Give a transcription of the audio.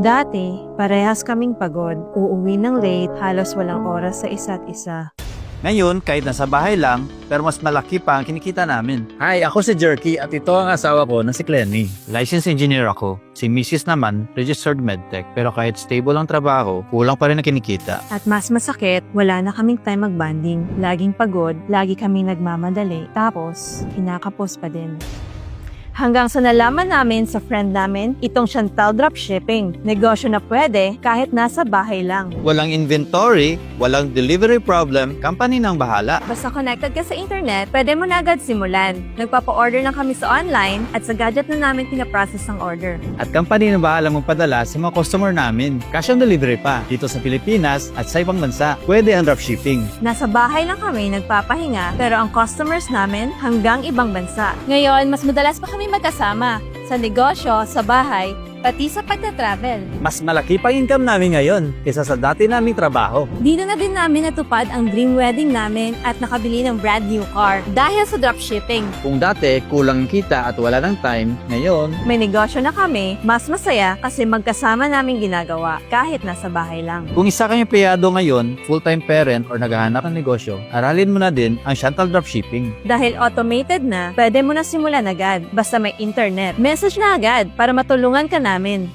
Dati, parehas kaming pagod, uuwi ng late, halos walang oras sa isa't isa. Ngayon, kahit nasa bahay lang, pero mas malaki pa ang kinikita namin. Hi, ako si Jerky at ito ang asawa ko na si Clenny. Licensed engineer ako. Si Mrs. naman, registered medtech. Pero kahit stable ang trabaho, kulang pa rin ang kinikita. At mas masakit, wala na kaming time mag-bonding. Laging pagod, lagi kaming nagmamadali. Tapos, kinakapos pa din. Hanggang sa nalaman namin sa friend namin, itong Chantal Dropshipping. Negosyo na pwede kahit nasa bahay lang. Walang inventory, walang delivery problem, company nang bahala. Basta connected ka sa internet, pwede mo na agad simulan. Nagpapa-order na kami sa online at sa gadget na namin pinaprocess ang order. At company na bahala magpadala sa mga customer namin. Cash on delivery pa, dito sa Pilipinas at sa ibang bansa. Pwede ang dropshipping. Nasa bahay lang kami nagpapahinga, pero ang customers namin hanggang ibang bansa. Ngayon, mas madalas pa kami magkasama sa negosyo, sa bahay, pati sa pagta-travel. Mas malaki pa income namin ngayon kaysa sa dati naming trabaho. Dito na din namin natupad ang dream wedding namin at nakabili ng brand new car dahil sa dropshipping. Kung dati kulang kita at wala ng time, ngayon, May negosyo na kami, mas masaya kasi magkasama namin ginagawa kahit nasa bahay lang. kung isa kang empleyado ngayon, full-time parent or naghahanap ng negosyo, aralin mo na din ang Chantal Dropshipping. Dahil automated na, pwede mo na simulan agad basta may internet. Message na agad para matulungan ka namin.